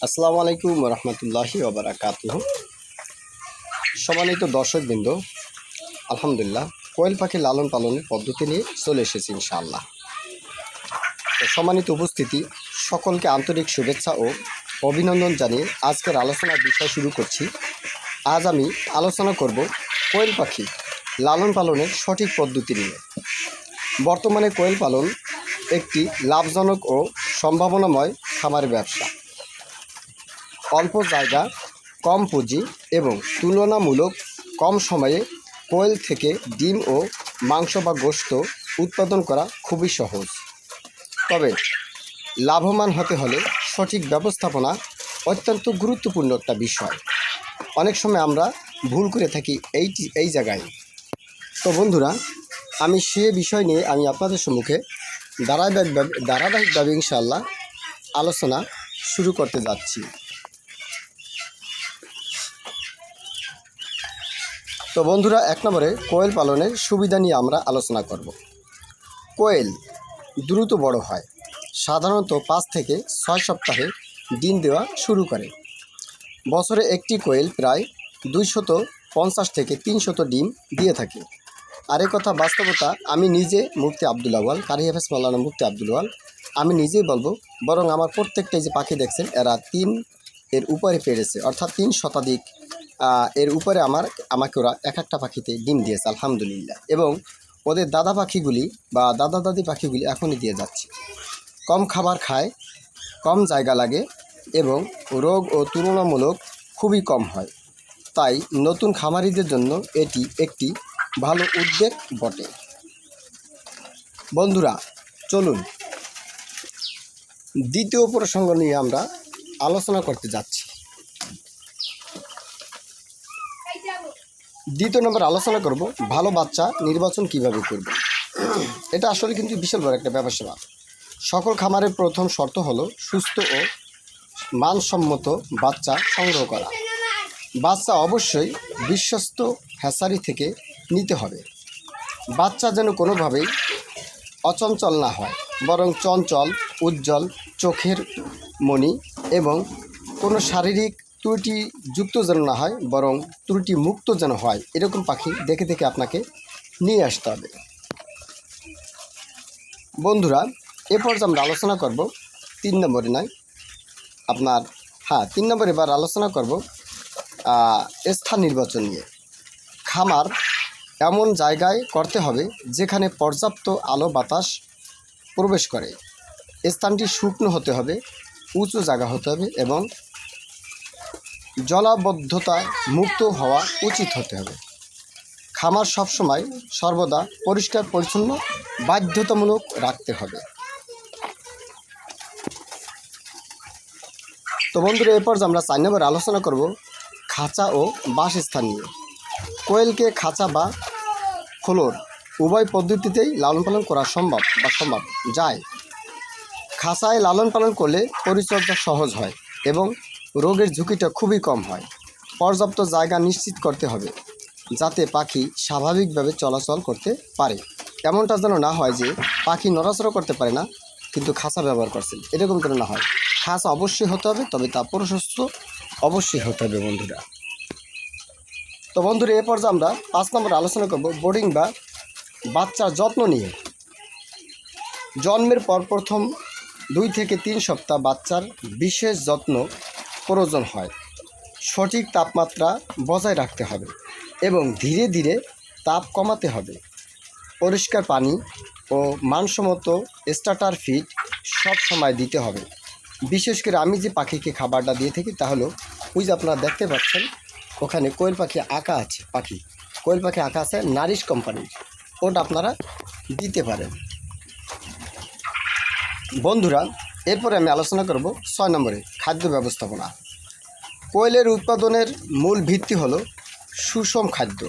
আসসালামু আলাইকুম রহমতুল্লাহি ওবারাকাতুহু। সম্মানিত দর্শকবৃন্দ, আলহামদুলিল্লাহ কোয়েল পাখি লালন পালনের পদ্ধতি নিয়ে চলে এসেছি ইনশাআল্লাহ। তো সম্মানিত উপস্থিতি, সকলকে আন্তরিক শুভেচ্ছা ও অভিনন্দন জানিয়ে আজকের আলোচনার বিষয় শুরু করছি। আজ আমি আলোচনা করব কোয়েল পাখি লালন পালনের সঠিক পদ্ধতি নিয়ে। বর্তমানে কোয়েল পালন একটি লাভজনক ও সম্ভাবনাময় খামার ব্যবসা। অল্প জায়গা, কম পুঁজি এবং তুলনামূলক কম সময়ে কোয়েল থেকে ডিম ও মাংস বা গোশত উৎপাদন করা খুবই সহজ। তবে লাভবান হতে হলে সঠিক ব্যবস্থাপনা অত্যন্ত গুরুত্বপূর্ণ একটা বিষয়। অনেক সময় আমরা ভুল করে থাকি এই জায়গায়। তো বন্ধুরা, আমি সে বিষয় নিয়ে আমি আপনাদের সম্মুখে ধারাবাহিকভাবে ইনশাআল্লাহ আলোচনা শুরু করতে যাচ্ছি। তো বন্ধুরা, 1 নম্বরে কোয়েল পালনের সুবিধা নিয়ে আমরা আলোচনা করব। কোয়েল দ্রুত বড় হয়, সাধারণত 5 থেকে 6 সপ্তাহে ডিম দেওয়া শুরু করে। বছরে একটি কোয়েল প্রায় 250 থেকে 300 ডিম দিয়ে থাকে। আর কথা বাস্তবতা, আমি নিজে মুফতি আব্দুল আউয়াল, কারি হাফেজ মাওলানা মুফতি আব্দুল আউয়াল, আমি নিজেই বলবো, বরং আমার প্রত্যেকটাই যে পাখি দেখছেন এরা 3 এর উপরে পেরেছে, অর্থাৎ 3 শতাধিক এর উপরে আমাকে ওরা এক একটা পাখিতে ডিম দিয়েছে আলহামদুলিল্লাহ। এবং ওদের দাদা পাখিগুলি বা দাদা দাদি পাখিগুলি এখনই দিয়ে যাচ্ছে। কম খাবার খায়, কম জায়গা লাগে এবং রোগ ও তুলনামূলক খুবই কম হয়। তাই নতুন খামারিদের জন্য এটি একটি ভালো উদ্যোগ বটে। বন্ধুরা, চলুন দ্বিতীয় প্রসঙ্গ নিয়ে আমরা আলোচনা করতে যাচ্ছি। দ্বিতীয় নম্বর আলোচনা করব ভালো বাচ্চা নির্বাচন কিভাবে করব। এটা আসলে কিন্তু বিশাল বড় একটা ব্যবসা। সকল খামারের প্রথম শর্ত হলো সুস্থ ও মানসম্মত বাচ্চা সংগ্রহ করা। বাচ্চা অবশ্যই বিশ্বস্ত হ্যাচারি থেকে নিতে হবে। বাচ্চা যেন কোনোভাবেই অচঞ্চল না হয়, বরং চঞ্চল, উজ্জ্বল, চোখের মণি এবং কোনো শারীরিক ত্রুটিযুক্ত যেন না হয়, বরং ত্রুটি মুক্ত যেন হয়। এরকম পাখি দেখে দেখে আপনাকে নিয়ে আসতে হবে। বন্ধুরা, এরপর যে আমরা আলোচনা করব 3 নম্বরে নয় আপনার 3 নম্বরে এবার আলোচনা করব স্থান নির্বাচন নিয়ে। খামার এমন জায়গায় করতে হবে যেখানে পর্যাপ্ত আলো বাতাস প্রবেশ করে। স্থানটি শুকনো হতে হবে, উঁচু জায়গা হতে হবে এবং জলাবদ্ধতা মুক্ত হওয়া উচিত হতে হবে। খামার সবসময় সর্বদা পরিষ্কার পরিচ্ছন্ন বাধ্যতামূলক রাখতে হবে। তো বন্ধুরা, এরপর আমরা 4 নম্বরে আলোচনা করব খাঁচা ও বাসস্থান নিয়ে। কোয়েলকে খাঁচা বা খোলর উভয় পদ্ধতিতেই লালন পালন করা সম্ভব যায়। খাঁচায় লালন পালন করলে পরিচর্যা সহজ হয় এবং রোগের ঝুঁকিটা খুবই কম হয়। পর্যাপ্ত জায়গা নিশ্চিত করতে হবে যাতে পাখি স্বাভাবিকভাবে চলাচল করতে পারে। এমনটা যেন না হয় যে পাখি নড়াচড়া করতে পারে না কিন্তু খাঁচা ব্যবহার করছেন, এরকম যেন না হয়। খাঁচা অবশ্যই হতে হবে, তবে তা প্রশস্ত অবশ্যই হতে হবে বন্ধুরা। তো বন্ধুরা, এরপর যে আমরা 5 নম্বর আলোচনা করব বোর্ডিং বা বাচ্চার যত্ন নিয়ে। জন্মের পর প্রথম 2 থেকে 3 সপ্তাহ বাচ্চার বিশেষ যত্ন প্রয়োজন হয়। সঠিক তাপমাত্রা বজায় রাখতে হবে এবং ধীরে ধীরে তাপ কমাতে হবে। পরিষ্কার পানি ও মানসম্মত স্টার্টার ফিড সব সময় দিতে হবে। বিশেষ করে আমি যে পাখিকে খাবারটা দিয়ে থাকি তা হলো, ওই যে আপনারা দেখতে পাচ্ছেন ওখানে কোয়েল পাখি আঁকা আছে, কোয়েল পাখি আঁকা আছে নারিশ কোম্পানির, ওটা আপনারা দিতে পারেন। বন্ধুরা, এরপরে আমি আলোচনা করব 6 নম্বরে খাদ্য ব্যবস্থাপনা। কোয়েলের উৎপাদনের মূল ভিত্তি হলো সুষম খাদ্য।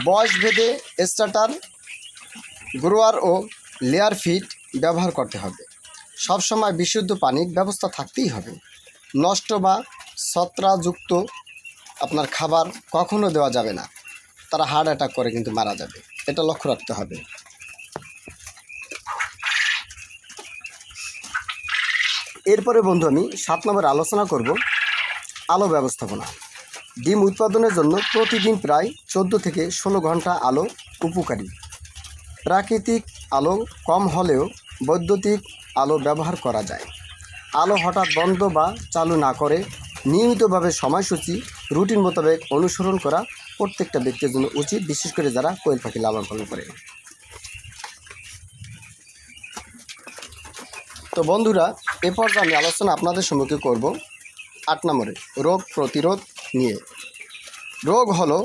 বয়স ভেদে স্টার্টার, গ্রোয়ার ও লেয়ার ফিড ব্যবহার করতে হবে। সবসময় বিশুদ্ধ পানির ব্যবস্থা থাকতেই হবে। নষ্ট বা ছত্রাকযুক্ত আপনার খাবার কখনো দেওয়া যাবে না, তারা হার্ট অ্যাটাক করে কিন্তু মারা যাবে, এটা লক্ষ্য রাখতে হবে। এরপরে বন্ধু আমি 7 নম্বরে আলোচনা করব আলো ব্যবস্থাপনা। ডিম উৎপাদনের জন্য প্রতিদিন প্রায় 14 থেকে 16 ঘন্টা আলো উপকারী। প্রাকৃতিক আলো কম হলেও বৈদ্যুতিক আলো ব্যবহার করা যায়। আলো হঠাৎ বন্ধ বা চালু না করে নিয়মিতভাবে সময়সূচি রুটিন মোতাবেক অনুসরণ করা প্রত্যেকটা ব্যক্তির জন্য উচিত, বিশেষ করে যারা কোয়েল পাখি লালন পালন করে। তো বন্ধুরা, এ পর্যায়ে আমি আলোচনা আপনাদের সম্মুখে করব 8 নম্বরে রোগ প্রতিরোধ নিয়ে। রোগ হলো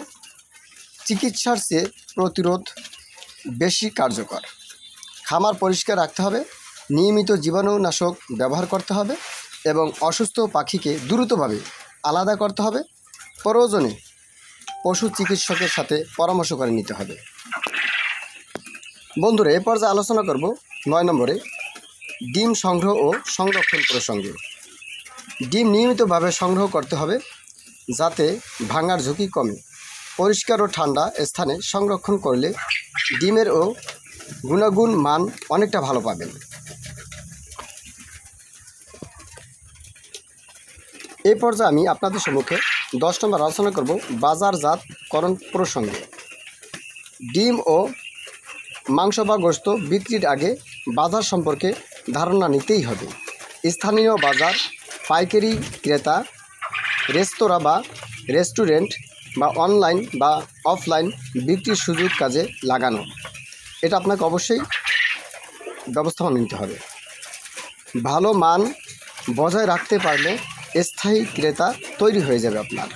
চিকিৎসার চেয়ে প্রতিরোধ বেশি কার্যকর। খামার পরিষ্কার রাখতে হবে, নিয়মিত জীবাণুনাশক ব্যবহার করতে হবে এবং অসুস্থ পাখিকে দ্রুতভাবে আলাদা করতে হবে। প্রয়োজনে পশু চিকিৎসকের সাথে পরামর্শ করে নিতে হবে। বন্ধুরা, এ পর্যায়ে আলোচনা করব 9 নম্বরে ডিম সংগ্রহ ও সংরক্ষণ প্রসঙ্গে। ডিম নিয়মিতভাবে সংগ্রহ করতে হবে যাতে ভাঙার ঝুঁকি কমে। পরিষ্কার ও ঠান্ডা স্থানে সংরক্ষণ করলে ডিমের ও গুণাগুণ মান অনেকটা ভালো পাবেন। এই পর্যায়ে আমি আপনাদের সম্মুখে 10 নম্বর আলোচনা করব বাজারজাতকরণ প্রসঙ্গে। ডিম ও মাংস বা গোশত বিক্রির আগে বাজার সম্পর্কে ধারণা নিতেই হবে। স্থানীয় বাজার, পাইকারি ক্রেতা, রেস্তোরাঁ বা রেস্টুরেন্ট বা অনলাইন বা অফলাইন বিক্রির সুযোগ কাজে লাগানো, এটা আপনাকে অবশ্যই ব্যবস্থাপনা নিতে হবে। ভালো মান বজায় রাখতে পারলে স্থায়ী ক্রেতা তৈরি হয়ে যাবে আপনার।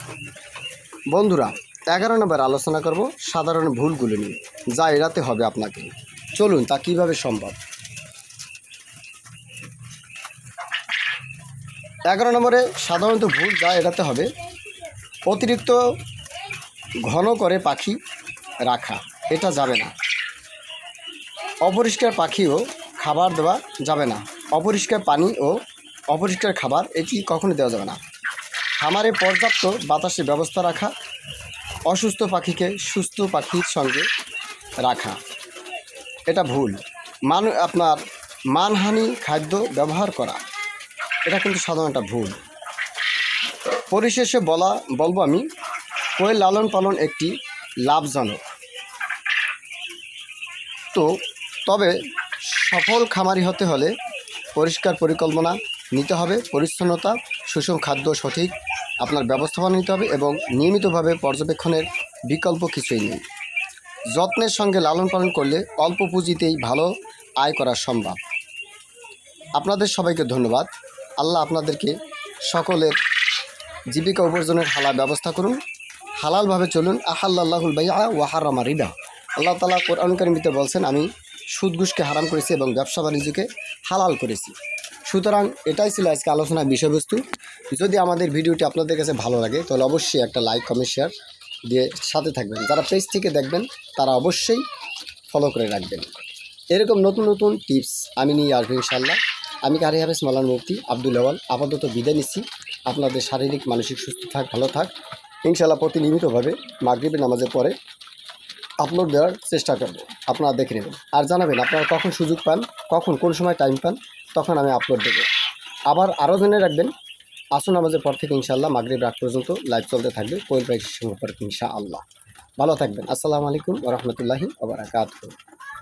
বন্ধুরা, 11 নম্বর আলোচনা করব সাধারণ ভুলগুলো নিয়ে, যা এড়াতে হবে আপনাকে। চলুন তা কীভাবে সম্ভব। 11 নম্বরে সাধারণত ভুল যা এড়াতে হবে: অতিরিক্ত ঘন করে পাখি রাখা, এটা যাবে না। অপরিষ্কার পাখিও খাবার দেওয়া যাবে না। অপরিষ্কার পানি ও অপরিষ্কার খাবার এটি কখনো দেওয়া যাবে না। খামারে পর্যাপ্ত বাতাসের ব্যবস্থা রাখা, অসুস্থ পাখিকে সুস্থ পাখির সঙ্গে রাখা, এটা ভুল। আপনার মানহানি খাদ্য ব্যবহার করা, এটা কিন্তু সাধারণ একটা ভুল। পরিশেষে বলবো আমি, কোয়েল লালন পালন একটি লাভজনক, তবে সফল খামারি হতে হলে পরিষ্কার পরিকল্পনা নিতে হবে, পরিচ্ছন্নতা, সুষম খাদ্য, সঠিক আপনার ব্যবস্থাপনা নিতে হবে এবং নিয়মিতভাবে পর্যবেক্ষণের বিকল্প কিছুই নেই। যত্নের সঙ্গে লালন পালন করলে অল্প পুঁজিতেই ভালো আয় করা সম্ভব। আপনাদের সবাইকে ধন্যবাদ। আল্লাহ আপনাদেরকে সকলের জীবিকা উপার্জনের হালাল ব্যবস্থা করুন, হালালভাবে চলুন। আহাল্লাহুল বাইআ ওয়া হারামা রিবা। আল্লাহ তাআলা কোরআন কারীমে বলছেন, আমি সুদ ঘুষকে হারাম করেছি এবং ব্যবসা বাণিজ্যকে হালাল করেছি। সুতরাং এটাই ছিল আজকে আলোচনার বিষয়বস্তু। যদি আমাদের ভিডিওটি আপনাদের কাছে ভালো লাগে তাহলে অবশ্যই একটা লাইক, কমেন্ট, শেয়ার দিয়ে সাথে থাকবেন। যারা পেজ থেকে দেখবেন তারা অবশ্যই ফলো করে রাখবেন। এরকম নতুন নতুন টিপস আমি নিয়ে আসবো ইনশাআল্লাহ। আমি কারি হাফেজ মাওলানা মুফতি আব্দুল আওয়াল আপাতত বিদায় নিচ্ছি। আপনাদের শারীরিক মানসিক সুস্থ থাক, ভালো থাক। ইনশাআল্লাহ প্রতিনিয়মিতভাবে মাগরিবের নামাজের পরে আপলোড দেওয়ার চেষ্টা করব, আপনারা দেখে নেবেন আর জানাবেন আপনারা কখন সুযোগ পান, কোন সময় টাইম পান, তখন আমি আপলোড দেবো। আবার আরও জেনে রাখবেন, আসর নামাজের পর থেকে ইনশাআল্লাহ মাগরিব রাত পর্যন্ত লাইভ চলতে থাকবে কোয়েল পাখি সম্পর্কে ইনশাআল্লাহ। ভালো থাকবেন। আসসালামু আলাইকুম ওয়া রাহমাতুল্লাহি ওয়া বারাকাতুহু।